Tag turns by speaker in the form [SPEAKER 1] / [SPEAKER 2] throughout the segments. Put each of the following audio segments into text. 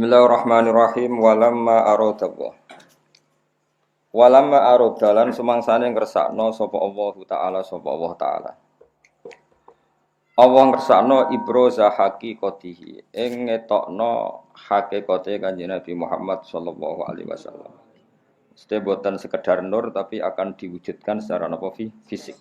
[SPEAKER 1] Bismillahirrahmanirrahim. Walamma arodalan sumangsane ngersakno sapa Allah taala. Allah ngersakno ibroza haqiqatihi ing ngetokno hakikate Kanjeng Nabi Muhammad sallallahu alaihi wasallam. Mesti boten sekedar nur tapi akan diwujudkan secara napa fisik.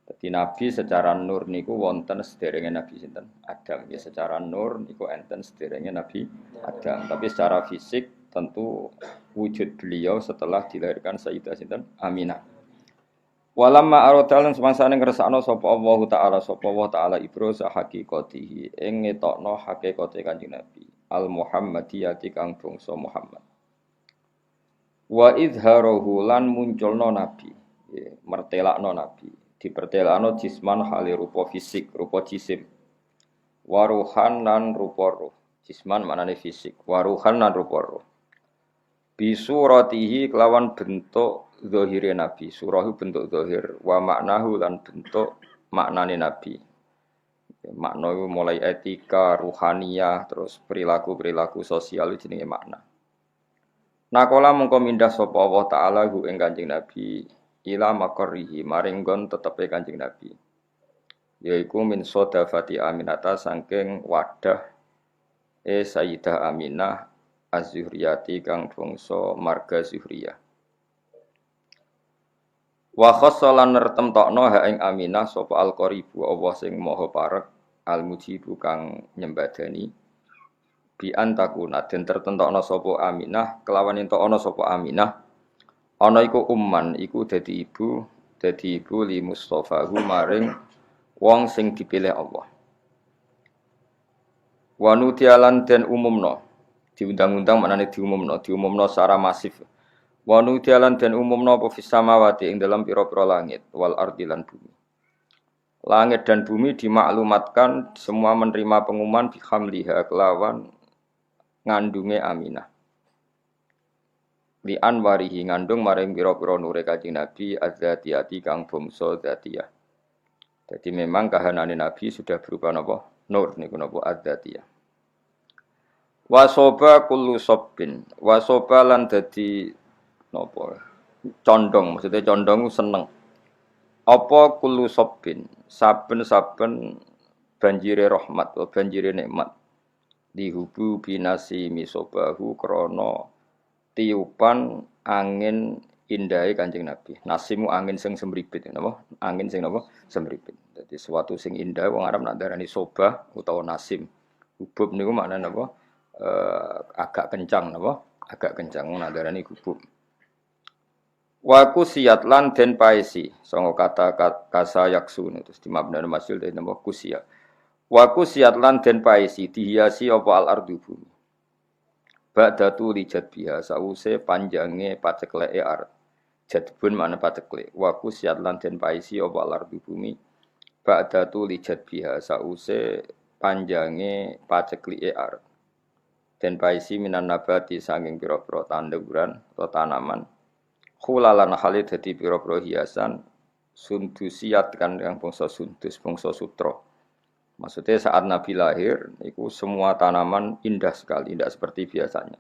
[SPEAKER 1] Jadi Nabi secara nur niku wonten sederenge Nabi sinten Adam. Ya secara nur niku enten sederenge Nabi Adam. Tapi secara fisik tentu wujud beliau setelah dilahirkan Sayyidah sinten Aminah. Walamma arodalan semangsane ngersakno sapa Allah taala ibroza haqiqatihi ing ngetokno hakikate Kanjeng Nabi al Muhammadiyati kang bangsa Muhammad. Wa izharuhu lan munculno Nabi, mertelakno Nabi. Dipertelakno jisman hale rupa fisik, rupa jisim. Waruhan lan rupa roh. Jisman maknane fisik, waruhan lan rupa roh. Bisuratihi kelawan bentuk zahire Nabi. Surahu bentuk zahir, wa maknahu lan bentuk maknane Nabi. Makna itu mulai etika, ruhaniyah, terus perilaku-perilaku sosial jenenge makna. Nakola mengko mindah sapa Allah taala hu ing Kanjeng Nabi ila maqarrihi maring nggon tetepe Kanjeng Nabi. Yaiku min sodafati Aminata saking wadah Sayyidah Aminah Az-Zuhriyati kang bangsa marga Zuhriyah. Wa khassalan nertemtokno ha ing Aminah sapa al-qaribu Allah sing maha parek al-mujibu kang nyembadani bi antakuna den tertentokno sapa Aminah kelawan ento ana sapa Aminah ana iku umman iku dadi ibu li Mustafahu maring wong sing dipilih Allah. Wa nutialan den umumno diundang-undang maknane diumumno secara masif. Wa nutialan den umumno apa fis samawati ing dalam pira-pira langit wal ardi lan bumi. Langit dan bumi dimaklumatkan semua menerima pengumuman bihamliha kelawan ngandunge Aminah. Li anwarihi ngandung maring pira-pira nure Kanjeng Nabi az-zatiyati kang bangsa zatiyah. Jadi memang kahanane Nabi sudah berupa napa? Nur niku napa az-zatiyah. Wasoba kullu sabbin. Wasoba lan dadi napa? Condong, maksudnya condong seneng. Apa kullu sabbin? Saben-saben banjire rahmat atau banjire nikmat. Dihubu binasi misobahu krana tiupan angin indahe Kanjeng Nabi. Nasimu angin sing semripit napa? Angin sing napa? Semripit. Dadi sesuatu sing indah wong Arab nak darani sobah utawa nasim. Hubub niku maknane napa? Agak kencang napa? Agak kencang nak darani hubub. Wa kusiyat lan den paesi. Sanga kata kasa yaksun terus di mabna masyhur dene napa kusiyat. Wa kusiyat lan den paesi dihiasi apa al-ardu bumi. Ba'datu lijat biha sause panjange pacekleke art. Jadbun mana paceklek. Wa kusiyat lan den paesi apa al-ardu bumi. Ba'datu lijat biha sause panjange pacekleke art. Den paesi minan nabati saking pira-pira tanduran atau tanaman. Khulalan halid dadi pira-pira hiasan sundusiat kan yang bangsa sundus, bangsa sutra. Maksudnya saat Nabi lahir, itu semua tanaman indah sekali, tidak seperti biasanya.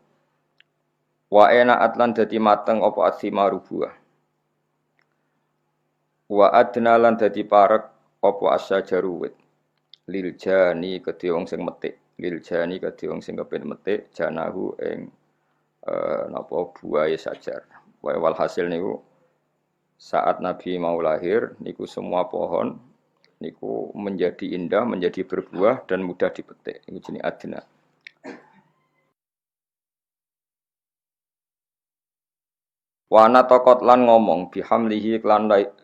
[SPEAKER 1] Wa ena atlan dadi mateng apa athimaru buah. Wa adna lan dadi parek apa asyajaru wit. Lil jani kedhe wong sing metik, lil jani kedhe wong sing kepen metik janahu ing napa buahe sajar. Wal hasil niku saat Nabi mau lahir niku semua pohon niku menjadi indah, menjadi berbuah dan mudah dipetik. Ini jenis adna. Wana tokot lan ngomong bihamlihi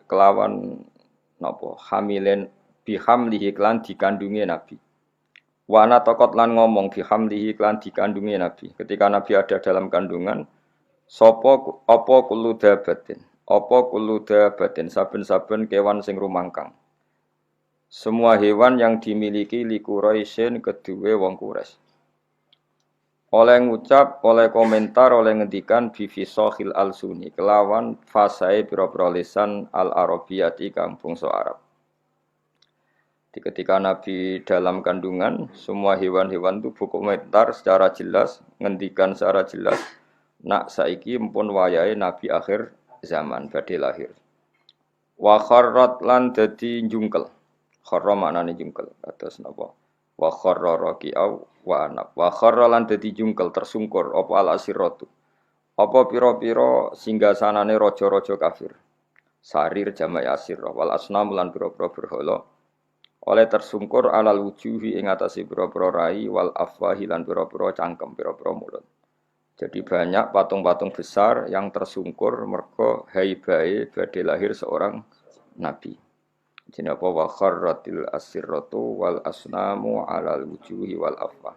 [SPEAKER 1] kelawan napa hamilen bihamlihi klan dikandungi Nabi. Wana tokot lan ngomong bihamlihi klan dikandungi Nabi. Ketika Nabi ada dalam kandungan, sapa apa kullu dabatin saben-saben kewan sing rumangkang. Semua hewan yang dimiliki li Quraisyin kedue wong Quraisy. Oleh ngucap, oleh komentar, oleh ngendikan bi fisahil al-suni kelawan fasahe pira-pira lisan al-arabiyati kang bangsa Arab. Di ketika Nabi dalam kandungan, semua hewan-hewan itu berkomentar secara jelas, ngendikan secara jelas, nak saiki mpun wayahe Nabi akhir zaman badhe lahir. Wa kharrat lan dadi njungkel. Kharra maknane njungkel. Kados napa? Wa kharra raqi'au wa anab. Wa kharra lan dadi njungkel tersungkur apa al asiratu. Apa pira-pira singgasanane raja-raja kafir. Sarir jamak asir wal asnam lan pira-pira berhala. Oleh tersungkur alal wujuhi ing atase pira-pira rai wal afwahi lan pira-pira cangkem pira-pira mulut. Jadi banyak patung-patung besar yang tersungkur mergo haibae badhe lahir seorang nabi. Jenenge apa wa kharratil asirratu wal asnamu alal wujuhi wal afwah.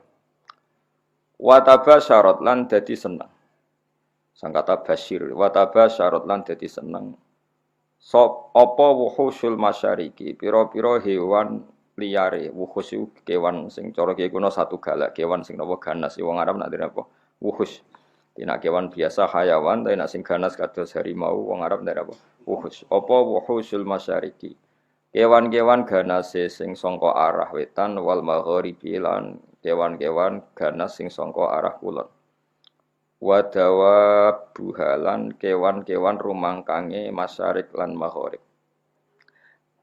[SPEAKER 1] Wa tabasyarat lan dadi seneng. Sangkata basyir wa tabasyarat lan dadi seneng. Sop apa wuhusul masyariki pira-pira hewan liyare wuhus iku kewan sing cara kiye kuno satu galak kewan sing napa ganas wong Arab nak dene apa wuhus dina kewan biasa hayawan tapi nak sing ganas kados harimau wong Arab ndek apa wuhus apa wuhusul masyariki kewan-kewan ganase sing sangka arah wetan wal magharibi lan kewan-kewan ganas sing sangka arah kulon wadawa buhalan kewan-kewan rumangkange masyarik lan maghrib.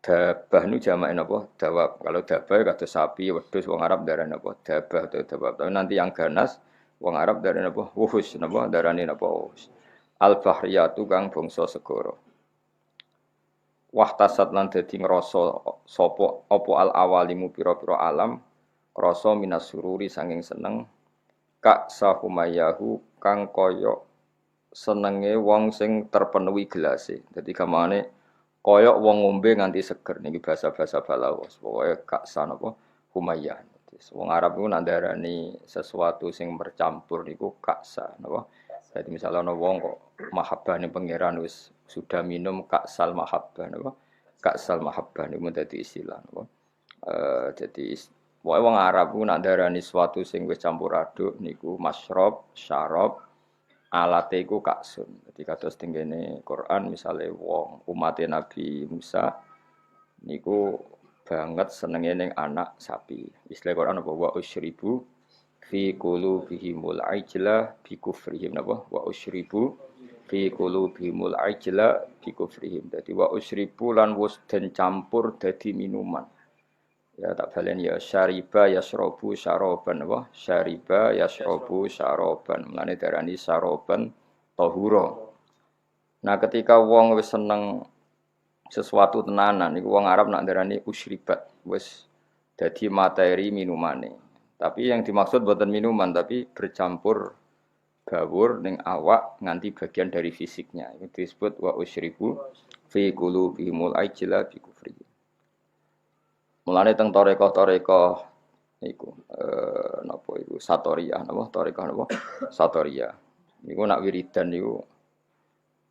[SPEAKER 1] Dabah nu jamake napa? Dawab. Kalau dabah kados sapi, wedhus wong Arab darane napa? Dabah atau dawab. Tapi nanti yang ganas wong Arab darane napa? Wuhus napa? Darane napa? Wuhus. Al bahriyatu kang bangsa segara. Wahtasat lan dadi ngrasa sapa apa al awalimu pira-pira alam rasa minas sururi sanging seneng Kak sahumayahu kang kaya senenge wong sing terpenuhi gelase. Dadi gamane kaya wong ngombe nganti seger niki bahasa-bahasa balaghah. Pokoke kak sanapa humayah. Wong Arab ku nandarani sesuatu sing bercampur niku kaksa napa. Dadi misalnya ana wong kok mahabbah ning pangeran wis sudah minum kaksal mahabbah napa. Kaksal mahabbah niku dadi istilah napa. Jadi wong Arab ku nak darani sesuatu sing wis campur aduk niku masyrab, syarab, alate iku kaksun. Dadi kados tengene Quran misale wong umat Nabi Musa niku banget senenge ning anak sapi. Istilah Quran apa wa usyribu fi qulubihimul ajla bi kufrihim napa wa usyribu fi qulubihimul ajla bi kufrihim. Dadi wa usyribu lan wis den campur dadi minuman. Ya tak balen ya syariba yasrobu syaroban apa syariba yasrobu syaroban mulane darani syaroban tahura. Nah ketika wong wis seneng sesuatu tenanan iku wong Arab nak darani usyribat wis dadi materi minumane. Tapi yang dimaksud bukan minuman tapi bercampur gawur ning awak nganti bagian dari fisiknya. Itu disebut wa usyribu fi qulubihimul ajla bi kufri. Mulane teng toreko-toreko niku napa iku Satoriyah napa toreko napa Satoriyah. Niku nak wiridan niku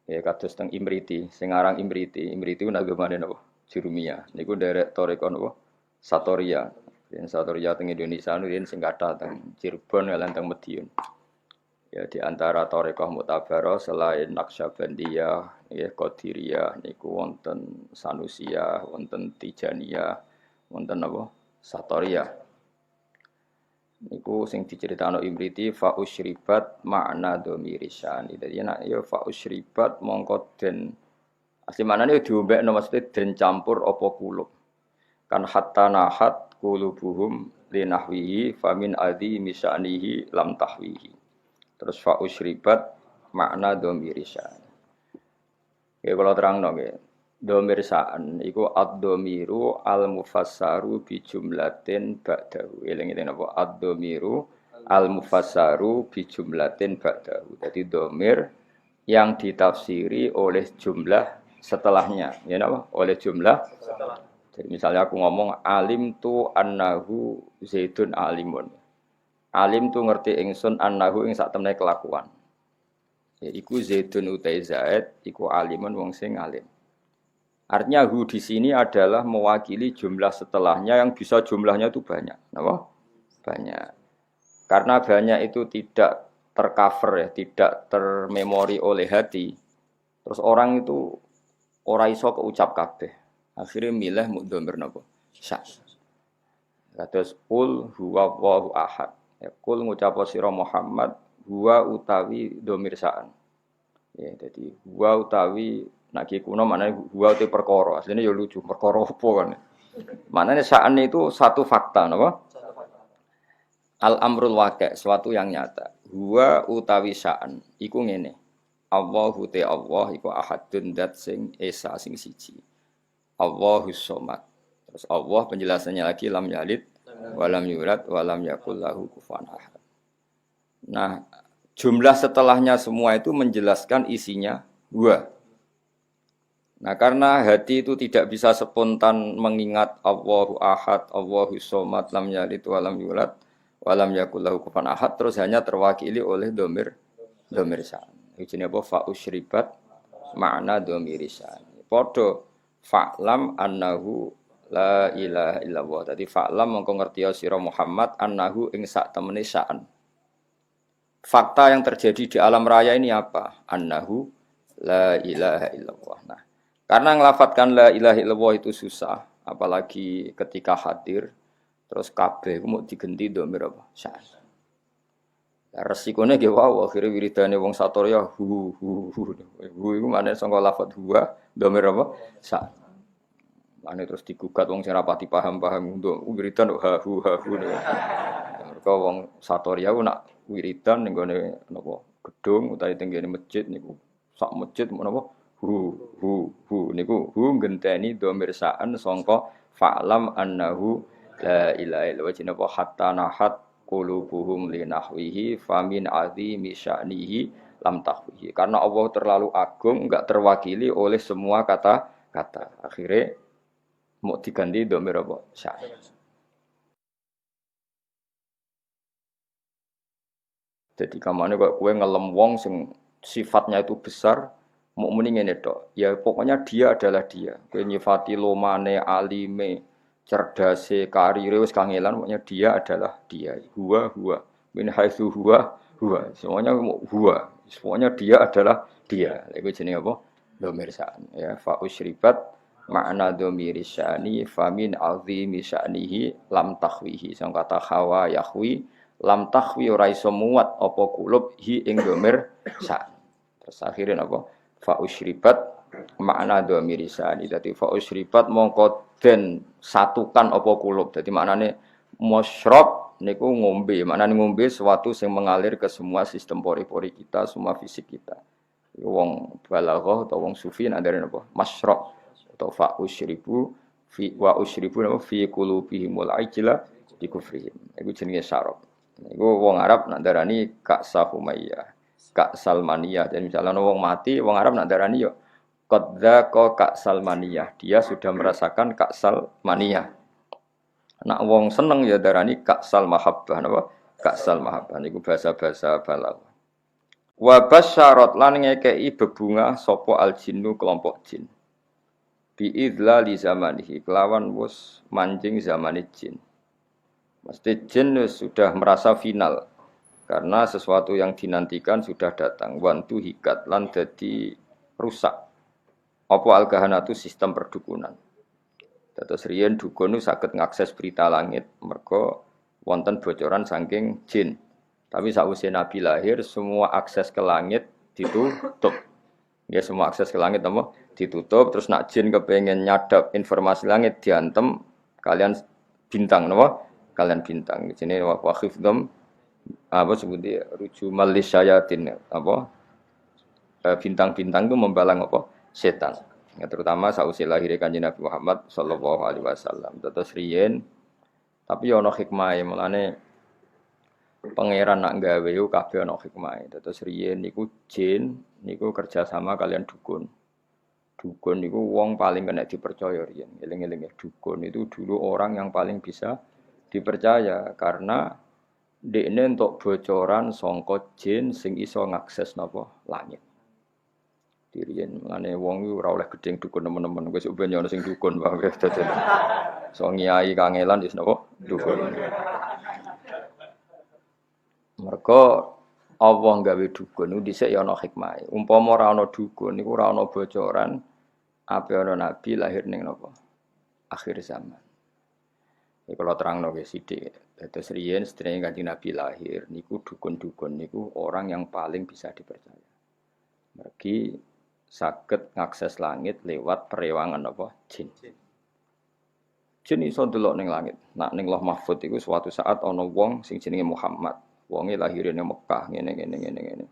[SPEAKER 1] ya kados teng Imriti, sing aran Imriti ku nagamane napa Jurumiyah. Niku derek toreko napa Satoriyah. Yen Satoriyah teng Indonesia niku sing kathah teng Cirebon lan teng Madiun. Ya di antara toreko Mu'tabarah selain Naqsyabandiyah, ya Qadiriyah niku wonten Sanusiyah, wonten Tijaniyah wonten apa Satoriyah niku sing diceritakno Imriti fa usyribat makna dhamirisani. Dadi nek ya fa usyribat mongko den asli maknane diombekno maksude den campur apa kulub kan hatta nahat qulubuhum linahwihi famin adzi misanihi lam tahwihi. Terus fa usyribat makna dhamirisani. Ya kalau terangno nggih domir sa'an iku ad-domiru al-mufassaru bi jumlatin ba'dahu. Eling-eling apa ad-domiru al-mufassaru bi jumlatin ba'dahu. Jadi domir yang ditafsiri oleh jumlah setelahnya. Ya napa? Oleh jumlah setelah. Jadi misalnya aku ngomong alim tu annahu zaidun alimun. Alim tu ngerti ingsun annahu ing sak temene kelakuan. Ya iku zaidun utai zaid iku alimun wong sing alim. Artinya hu di sini adalah mewakili jumlah setelahnya yang bisa jumlahnya itu banyak. Kenapa? Banyak. Karena banyak itu tidak tercover ya, tidak termemori oleh hati. Terus orang itu ora iso keucap kabeh. Akhirnya milih mukdomir napa? Syak. Kados qul huwallahu ahad. Ya qul ngucap sira Muhammad huwa utawi dhamir sa'an. Ya dadi huwa utawi nek kuno maknane huwa te perkara. Asline ya lucu, perkara apa kan. Maknane sa'an itu satu fakta napa? Al amrul waqi', suatu yang nyata. Huwa utawi sa'an iku ngene. Allahu te Allah iku ahadun dat sing esa sing siji. Allahus somad. Terus Allah penjelasannya lagi lam yalid walam yulad walam yakul lahu kufuwan ahad. Nah, jumlah setelahnya semua itu menjelaskan isinya huwa. Nah, karena hati itu tidak bisa spontan mengingat Allahu ahad, Allahus somad, lam yalid walam yulad walam yakul lahu kufuwan ahad, terus hanya terwakili oleh domir sa'an. Iki apa fa usyribat makna domir sa'an. Padha fa'lam annahu la ilaha illallah. Dadi fa'lam mongko ngerti sira Muhammad annahu ing sak temene sa'an. Fakta yang terjadi di alam raya ini apa? Annahu la ilaha illallah. Nah, karena nglafatkan la ilaha illallah itu susah, apalagi ketika hadir terus kabeh ku mau digenti domir apa? Sa'an. Nah, resikone ge wae akhire wiridane wong satorya hu iku maneh sangka lafat huwa domir apa? Sa'an. Ane terus digugat wong sing rapati paham-paham untuk wiridan ha hu. Mergo wong Satorya ku nak wiridan ning gone napa gedung utawa teng ngene masjid niku sak masjid menapa hu niku hu ngenteni dhamir sa'an sangka fa'lam annahu la ilaha illallah jinapa hatta nahat qulubuhum linahwihi famin azimi sya'nihi lam tahwihi. Karena Allah terlalu agung enggak terwakili oleh semua kata-kata. Akhirnya mau diganti domir apa? Sa'an. Jadi kamane kok kowe ngelem wong sing sifatnya itu besar, mau muni ngene tok. Ya pokoknya dia adalah dia. Kowe nyifati lomane, alime, cerdase, karire wis kangelan, pokoknya dia adalah dia. Huwa. Min haitsu huwa. Semuanya huwa. Semuanya dia adalah dia. Lha iku jenenge apa? Domir sa'an ya. Fa usyribat makna dhamiri sya'ni famin azimi sya'nihi lam takhwihi sang kata khawa yahwi lam takhwi ora iso muat apa kulub hi ing dhamir sya'ni. Terus akhirnya apa fa usyribat makna dhamiri sya'ni dadi fa usyribat mongko den satukan apa kulub dadi maknane musyrab niku ngombe maknane ngombe sesuatu yang mengalir ke semua sistem pori-pori kita semua fisik kita. Wong balaghah atau wong sufi ndare napa masyrab atau fa usyribu fi wa usyribu fi qulubihimul ajla bi kufrihim. Iku jenenge syarab. Iku wong Arab nak darani Ka'sa Humayyah, Ka'sal Maniyah. Dan misalnya wong mati, wong Arab nak darani yo qadza Ka'sal Maniyah. Dia sudah merasakan Ka'sal Maniyah. Nak wong seneng ya darani Ka'sal Mahabbah napa? Ka'sal Mahabbah niku bahasa-bahasa balaghah. Wa basyarat lan ngekeki bebungah sapa al-jinnu kelompok jin. Bi'idla li zamanihi kelawan wus mancing zamani jin. Mesti jin sudah merasa final karena sesuatu yang dinantikan sudah datang. Wantu hikat lan dadi rusak. Apa al-kahanatu sistem perdukunan. Dados riyen dukun saged ngakses berita langit mergo wonten bocoran saking jin. Tapi sakwise Nabi lahir semua akses ke langit ditutup. Ya semua akses ke langit apa? Ditutup terus nak jin kepengen nyadap informasi langit diantem kalian bintang napa? Kalian bintang. Di sini wa khifdhum apa sebutnya rujumal lisyayatin apa? Bintang-bintang itu membalang apa? Setan. Ya, terutama sausé lahir Kanjeng Nabi Muhammad sallallahu alaihi wasallam. Terus riyen tapi ya ana hikmahe mulane pangeran nak gawe yo kabeh ana hikmahe. Terus riyen niku jin niku kerjasama kalian dukun. Dukun niku wong paling kena dipercaya riyen. Eling-eling dukun itu dulu orang yang paling bisa dipercaya karena dekne entuk bocoran sangka jin sing iso ngakses napa langit. Diriyen ngene wong iku ora oleh gedeng dukun nemen-nemen wis ben ono sing dukun wae dadi. So ngiyai kangelan wis napa dukun. Mergo Allah gawe dukun niku dhisik ya ana hikmahe. Umpama ora ana dukun niku ora ana bocoran ape ana nabi lahir ning napa? Akhir zaman. Ya kalau terangno nggih sithik. Dados riyen sedherenge Kanjeng Nabi lahir niku dukun-dukun niku orang yang paling bisa dipercaya. Mergi saged ngakses langit lewat perewangan apa jin. Jin iso ndelok ning langit. Nak ning Lauh Mahfuz iku suatu saat ana wong sing jenenge Muhammad. Wonge lahir ning Mekah ngene.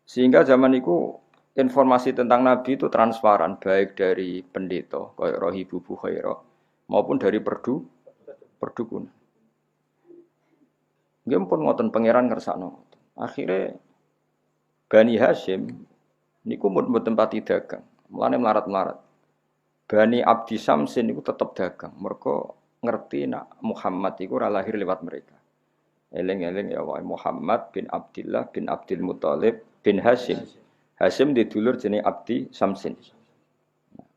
[SPEAKER 1] Sehingga zaman itu informasi tentang Nabi itu transparan baik dari pendeta kayak Rohibu Bukhaira maupun dari perdukunan. Nggih pun ngoten pangeran ngersakno. Akhirnya Bani Hashim niku mboten pati dagang. Mulane melarat-melarat. Bani Abdi Samsin niku tetep dagang. Mergo ngerti nak Muhammad iku ora lahir lewat mereka. Eling-eling ya wae Muhammad bin Abdullah bin Abdul Muthalib bin Hashim. Hashim didulur jenenge Abdi Samsin.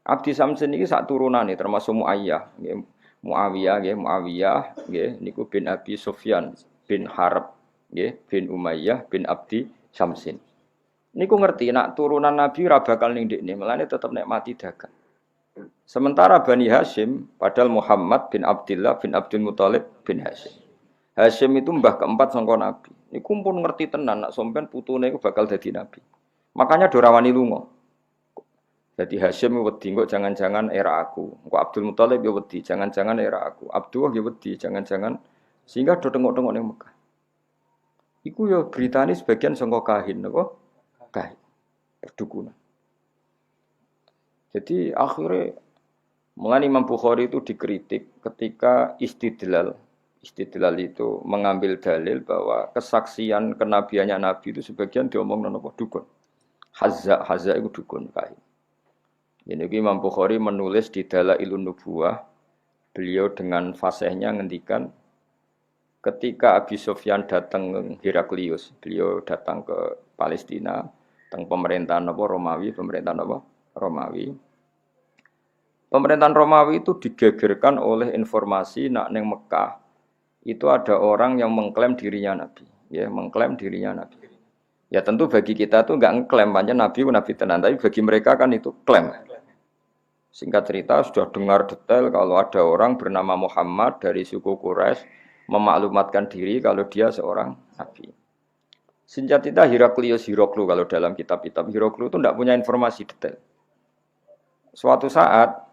[SPEAKER 1] Abdi Samsin iki sak turunane termasuk Muayyah, nggih. Muawiyah nggih niku bin Abi Sufyan bin Harb nggih bin Umayyah bin Abdi Samsin. Niku ngerti nak turunan Nabi ora bakal ning ndekne, melane tetep nek mati dagang. Sementara Bani Hashim padahal Muhammad bin Abdullah bin Abdul Muthalib bin Hashim. Hashim itu mbah keempat sangka Nabi. Niku pun ngerti tenan nak sampean putune iku bakal dadi nabi. Makanya dorawani lunga. Jadi Hashim wedi kok jangan-jangan era aku. Engko Abdul Muthalib ya wedi, jangan-jangan era aku. Abdullah ya wedi, jangan-jangan sehingga do tengok-tengok ning Mekah. Iku ya beritane sebagian sangka kahin napa? Kahin. Perdukunan. Jadi akhirnya mulai Imam Bukhari itu dikritik ketika istidlal itu mengambil dalil bahwa kesaksian kenabiannya Nabi itu sebagian diomong napa dukun. Hazza itu dukun kain. Jadi Imam Bukhari menulis di Dalailun Nubuwah, beliau dengan fasihnya ngendikan ketika Abi Sufyan datang ke Heraklius, beliau datang ke Palestina, teng pemerintahan Romawi. Pemerintahan Romawi itu digegerkan oleh informasi nak neng Mekah itu ada orang yang mengklaim dirinya Nabi, ya mengklaim dirinya Nabi. Ya tentu bagi kita tuh nggak ngeklaim banyak Nabi tenan, tapi bagi mereka kan itu klaim. Singkat cerita sudah dengar detail kalau ada orang bernama Muhammad dari suku Quraisy memaklumatkan diri kalau dia seorang Nabi. Singkat cerita Hiroklu kalau dalam kitab-kitab Hiroklu itu tidak punya informasi detail. Suatu saat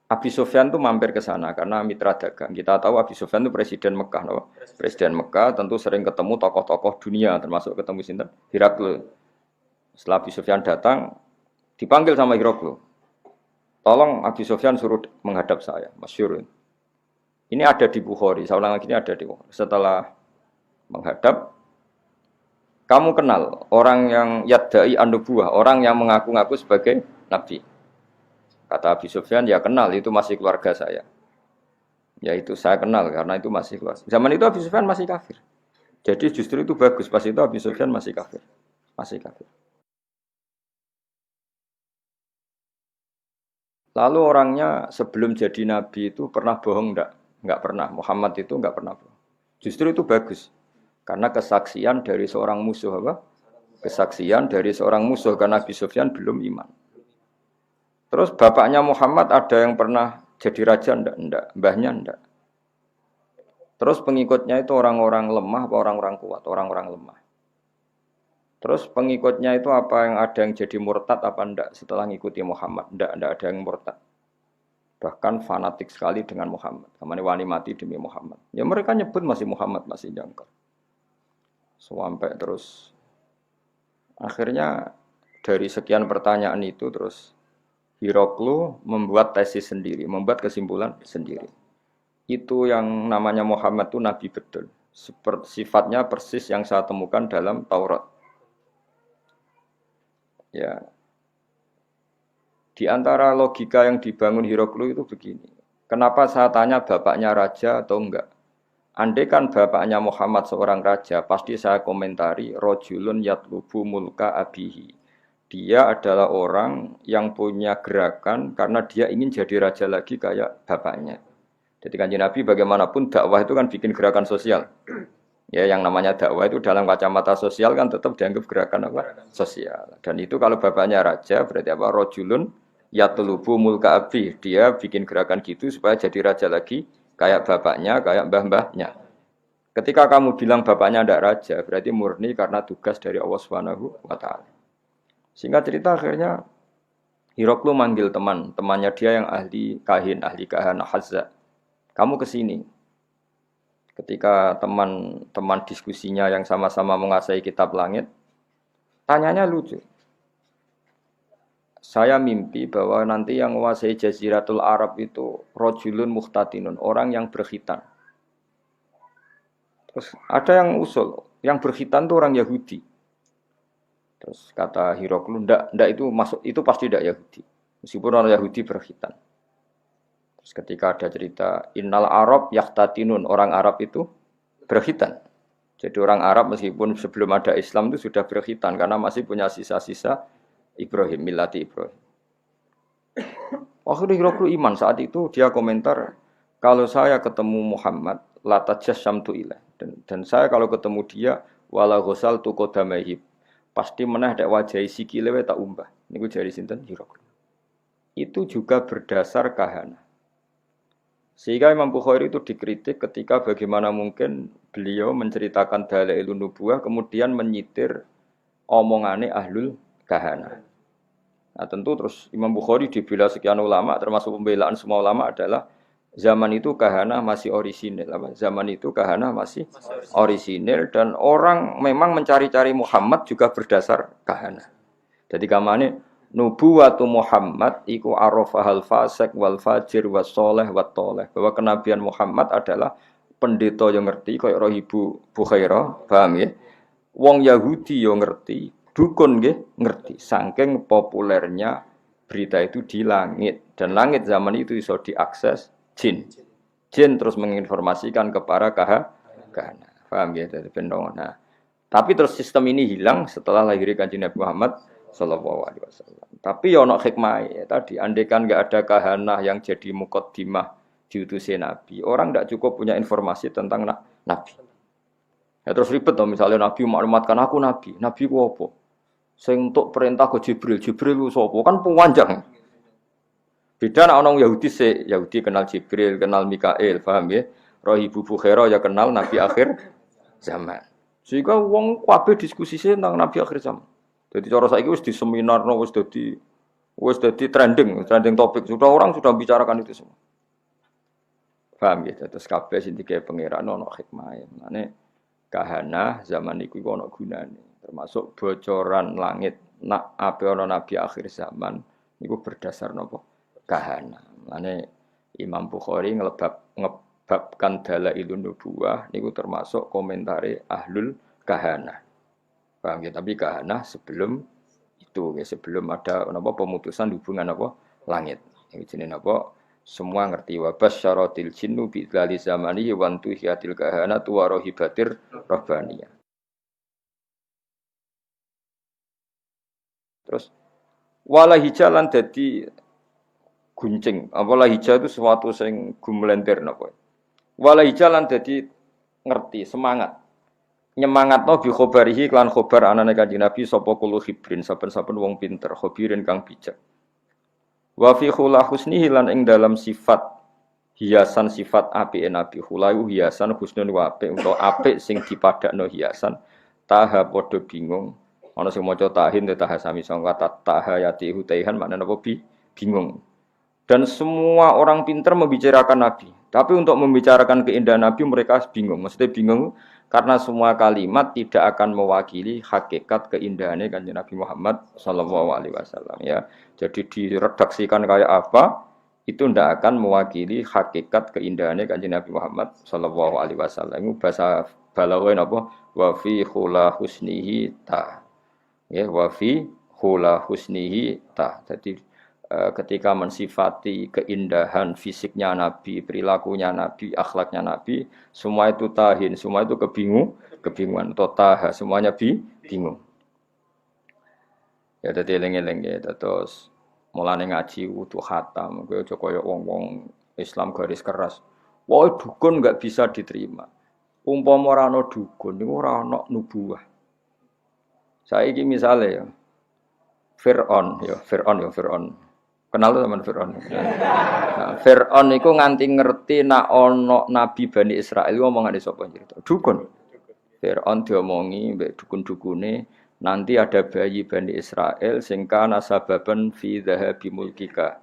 [SPEAKER 1] Abi Sufyan itu mampir ke sana karena mitra dagang. Kita tahu Abi Sufyan itu presiden Mekah, no? Presiden Mekah tentu sering ketemu tokoh-tokoh dunia, termasuk ketemu sinten Heraklius. Setelah Abi Sufyan datang, dipanggil sama Heraklius. Tolong Abi Sufyan suruh menghadap saya, masyhur. Ini ada di Bukhari, saya ulang lagi ini ada di Bukhari. Setelah menghadap, kamu kenal orang yang yadda'i an-nubuwah, orang yang mengaku-ngaku sebagai nabi. Kata Abi Sufyan, ya kenal, itu masih keluarga saya. Ya itu saya kenal, karena itu masih keluarga. Zaman itu Abi Sufyan masih kafir. Jadi justru itu bagus, pas itu Abi Sufyan masih kafir. Lalu orangnya sebelum jadi nabi itu pernah bohong enggak? Enggak pernah. Muhammad itu enggak pernah bohong. Justru itu bagus. Karena kesaksian dari seorang musuh apa? Kesaksian dari seorang musuh karena Abi Sufyan belum iman. Terus bapaknya Muhammad ada yang pernah jadi raja enggak? Mbahnya enggak. Terus pengikutnya itu orang-orang lemah apa orang-orang kuat? Orang-orang lemah. Terus pengikutnya itu apa yang ada yang jadi murtad apa enggak setelah ngikuti Muhammad? Enggak ada yang murtad. Bahkan fanatik sekali dengan Muhammad. Kamane wani mati demi Muhammad. Ya mereka nyebut masih Muhammad, masih jangkar. Sampai terus akhirnya dari sekian pertanyaan itu terus Hiroklu membuat tesis sendiri, membuat kesimpulan sendiri. Itu yang namanya Muhammad itu nabi betul. Sifatnya persis yang saya temukan dalam Taurat. Ya. Di antara logika yang dibangun Hiroklu itu begini. Kenapa saya tanya bapaknya raja atau enggak? Andai kan bapaknya Muhammad seorang raja, pasti saya komentari rojulun yatlubu mulka abihi. Dia adalah orang yang punya gerakan karena dia ingin jadi raja lagi kayak bapaknya. Jadi Kanjeng Nabi bagaimanapun dakwah itu kan bikin gerakan sosial. Ya yang namanya dakwah itu dalam kacamata sosial kan tetap dianggap gerakan apa? Sosial. Dan itu kalau bapaknya raja berarti apa? Rojulun yatlubu mulka abi. Dia bikin gerakan gitu supaya jadi raja lagi kayak bapaknya, kayak mbah-mbahnya. Ketika kamu bilang bapaknya tidak raja, berarti murni karena tugas dari Allah Subhanahu wa taala. Singkat cerita akhirnya Hiroklu manggil temannya dia yang ahli kahin, ahli kahana Hazza. Kamu ke sini. Ketika teman-teman diskusinya yang sama-sama menguasai kitab langit, tanyanya lucu. Saya mimpi bahwa nanti yang menguasai Jaziratul Arab itu rojulun muhtatinun, orang yang berkhitan. Terus ada yang usul, yang berkhitan itu orang Yahudi. Terus kata Hiroklu, ndak itu masuk, itu pasti tidak Yahudi. Meskipun orang Yahudi berkhitan. Terus ketika ada cerita Innal Arab yahtatinun, orang Arab itu berkhitan. Jadi orang Arab meskipun sebelum ada Islam itu sudah berkhitan karena masih punya sisa-sisa Ibrahim, millati Ibrahim. Akhirnya Hiroklu iman saat itu dia komentar, kalau saya ketemu Muhammad, latajasyamtu ilah. Dan saya kalau ketemu dia, wala ghusal tu qodamaihi, pasti meneh dek wajahi sikile tak umbah. Niku jari sinten Hiroklu. Itu juga berdasar kahana. Sehingga Imam Bukhari itu dikritik ketika bagaimana mungkin beliau menceritakan dalailun nubuwah kemudian menyitir omongane ahlul kahana. Nah tentu terus Imam Bukhari dibela sekian ulama, termasuk pembelaan semua ulama adalah zaman itu kahana masih orisinil. Zaman itu kahana masih orisinil dan orang memang mencari-cari Muhammad juga berdasar kahana. Jadi kamane nubuwatu Muhammad iku arafahal fasik wal fajir was soleh wat toleh, bahwa kenabian Muhammad adalah pendeta yang ngerti kaya roh Ibu Bukhairah, paham ya? Wong Yahudi yang ngerti, dukun nggih ngerti. Saking populernya berita itu di langit, dan langit zaman itu bisa diakses jin. Jin terus menginformasikan kepada kahana. Paham ya? Dari pendongan. Nah, tapi terus sistem ini hilang setelah lahirnya Kanjeng Nabi Muhammad sallallahu alaihi wasallam. Tapi ya ono hikmah ya tadi, andaikan enggak ada kahanah yang jadi muqaddimah diutusnya Nabi, orang enggak cukup punya informasi tentang Nabi. Ya terus ribet toh misalnya Nabi maklumatkan aku Nabi. Nabi ku apa? Sing entuk perintah ke Jibril. Jibril ku sapa? Kan panjang. Beda nek ana Yahudi Yahudi kenal Jibril, kenal Mikail, paham ya? Roh Ibu Bukhairah ya kenal Nabi akhir zaman. Sehingga wong kabeh diskusi tentang Nabi akhir zaman. Jadi cara saiki wis di seminar, wis dadi trending topik. Orang sudah bicarakan itu semua. Paham ya? Terus kabeh sing dikae pangeran ana hikmahe. Mane kahana zaman iku ana gunane. Termasuk bocoran langit nak ape ana nabi akhir zaman niku berdasar napa? Kahana. Mane Imam Bukhari ngebabkan dalailun nubuwah niku termasuk komentare ahlul kahana. Paham ya, tapi kahana sebelum itu ya, sebelum ada apa pemutusan hubungan apa langit. Iki jenenge apa? Semua ngerti wa basyaratil jinnu bi dzali zamani wa antuhiyatil kahana wa rohibatir rabbaniyah. Terus wala hijalan dadi guncing. Wala hija itu sesuatu sing gumlenter napa. Wala hijalan dadi ngerti, semangat. Nyemangatno bi khobarihi klan khobar anane Kanjeng Nabi sapa kulo khibrin saben-saben wong pinter khobirin kang bijak. Wa fi khula husnihi lan ing dalam sifat hiasan sifat apike Nabi khulayu hiasan husnun wa apik utawa apik sing dipadakno hiasan taha padha bingung ana sing maca tahin taha sami sing kata tahayati hutaihan maknane apa bingung. Dan semua orang pinter membicarakan Nabi. Tapi untuk membicarakan keindahan Nabi mereka bingung. Maksudnya bingung karena semua kalimat tidak akan mewakili hakikat keindahannya Kanjeng Nabi Muhammad sallallahu alaihi wasallam ya. Jadi diredaksikan kayak apa itu tidak akan mewakili hakikat keindahannya Kanjeng Nabi Muhammad sallallahu alaihi wasallam. Itu bahasa balaghah napa? Wa fi khula husnihi ta. Ya, wa fi khula husnihi ta. Jadi ketika mensifati keindahan fisiknya Nabi, perilakunya Nabi, akhlaknya Nabi, semua itu tahin, semua itu kebingungan, totaha, semuanya bingung. Ya dadi eling-eling ya, terus mulane ngaji wudu khatam, kowe aja kaya wong-wong Islam garis keras. Wah, dukun enggak bisa diterima. Umpama ora ana dukun niku ora ana nubuwah. Saiki misale ya Fir'aun. Kenal tuh teman Fir'aun. Nah, Fir'aun iku nganti ngerti nak ono nabi Bani Israil ngomongane sapa cerita. Dukun. Fir'aun diomongi mbek dukun-dukune nanti ada bayi Bani Israel sing kana sababan fi dhahabi mulkika.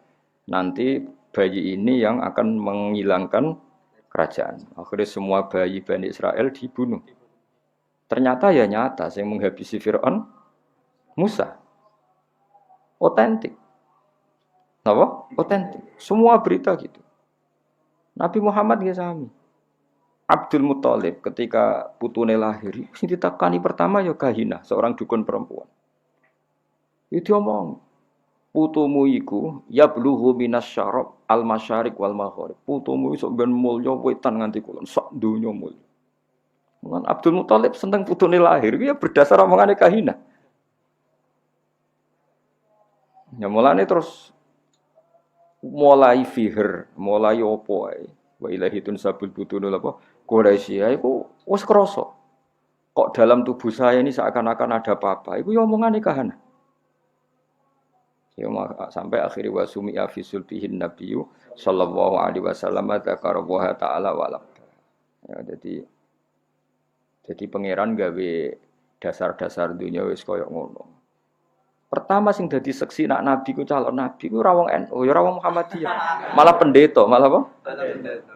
[SPEAKER 1] Nanti bayi ini yang akan menghilangkan kerajaan. Akhirnya semua bayi Bani Israel dibunuh. Ternyata ya nyata yang menghabisi Fir'aun Musa. Otentik. Apa? Otentik. Semua berita gitu. Nabi Muhammad ya sami. Abdul Muthalib ketika putune lahir, sing ditakani pertama ya Kahina, seorang dukun perempuan. Itu omong, putumu iku yablughu minas syarab al masyariq wal maghrib. Putumu iso ben mulya wetan nganti kulon, sak donya mulya. Mun Abdul Muthalib seneng putune lahir, ya berdasar omongane Kahina. Ya mulane terus mulai fiher, mulai opo ae. Wa ilahitun sabul butunul apa? Quraisy iku wis krasa. Kok dalam tubuh saya ini seakan-akan ada apa-apa. Iku ya omongane Kahana. Ya sampai akhir wa sumi'a fi sulbihin nabiyyu sallallahu alaihi wasallam dzakara wa ta'ala wa ya jadi pangeran gawe dasar-dasar dunia wis koyo ngono. Pertama sing dadi seksi nak nabi ku calon nabi ku ora wong NU, ya ora wong Muhammadiyah. Malah pendeta, malah apa?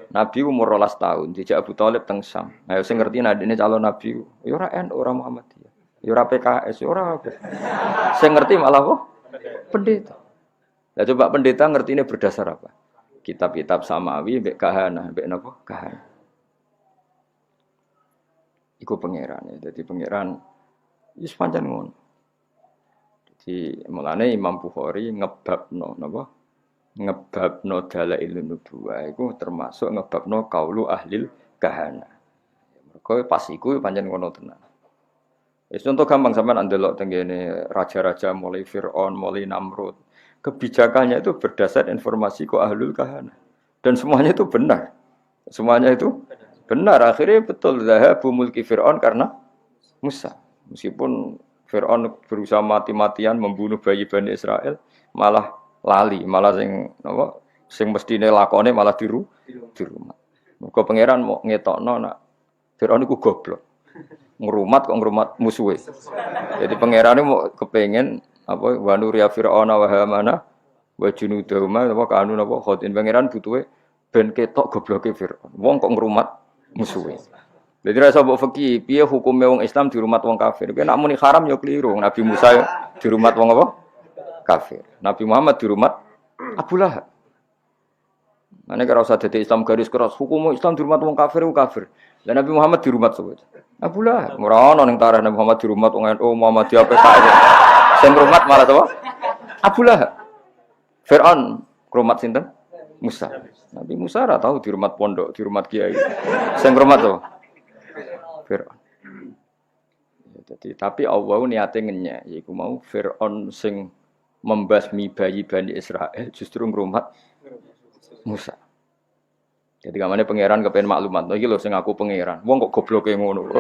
[SPEAKER 1] Nabi umur 12 tahun, dijak Abu Thalib teng Syam. Ayo sing ngerti nadine calon nabi ku, ya ora NU, ora Muhammadiyah. Ya ora PKS, ya ora apa. Sing ngerti malah apa? Pendeta. Lah coba pendeta ngertine berdasar apa? Kitab-kitab samawi mbek kahana, mbek napa? Kahana. Iku pangeran ya. Dadi pangeran wis pancen ngono. Di mulane Imam Bukhari ngebabno napa? Ngebabno dalailun nubuwah iku termasuk ngebabno qaulu ahlil kahana. Mergo pas iku pancen ngono tenan. Wis contoh gampang sampean ndelok tengene raja-raja mulai Firaun, mulai Namrud. Kebijakannya itu berdasar informasi ku ahlul kahana. Dan semuanya itu benar. Semuanya itu benar. Akhirnya betul zahabu mulki Firaun karena Musa. Meskipun Fir'aun berusaha mati-matian membunuh bayi Bani Israel, malah lali, malah sing mestine lakone malah di rumah. Mergo pangeran mau ngetokno nak Fir'aun iku goblok. Ngrumat kok ngrumat musuhe. Jadi pangerane mau kepengin apa wa nuriya Fir'auna wa Hamana wa junudahuma apa kanu napa khotin pangeran butuhe ben ketok gobloke Fir'aun. Wong kok ngrumat musuhe. Jadi rasa mbok fikih, piye hukume wong Islam di rumah wong kafir? Kuwi nek muni haram ya keliru. Nabi Musa di rumah wong apa? Kafir. Nabi Muhammad di rumah Abu Lahab. Mane karo usah dadi Islam garis keras, hukum Islam di rumah wong kafir ku kafir. Lah Nabi Muhammad di rumah sapa? Abu Lahab. Ora ono ning tarikh Nabi Muhammad di rumah wong NU Muhammadiyah PKS. Sing rumah malah sapa? Abu Lahab. Fir'aun rumah sinten? Musa. Nabi Musa ora tahu di rumah pondok, di rumah kiai. Sing rumah sapa? Fir'aun. Jadi tapi Allah niate ngenyek yaiku mau Fir'aun sing membasmi bayi Bani Israel justru ngrumat Musa. Jadi kamane pangeran kepen maklumat. Iki lho sing aku pangeran. Wong kok gobloke ngono.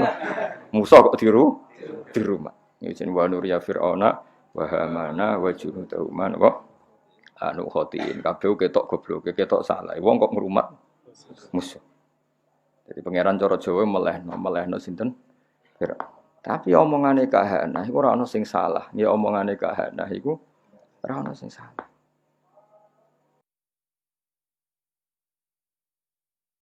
[SPEAKER 1] Musa kok di rumah. Izin wa nur ya Fir'auna wa Hamana wa junudahuma wa anu khotin. Kabeh ketok gobloke, ketok salah. Wong kok ngrumat Musa. Jadi pangeran cara Jawa melehno sinten? Fir'aun. Tapi omongane kahana iku ora ana sing salah. Ya omongane kahana iku ora ana sing salah.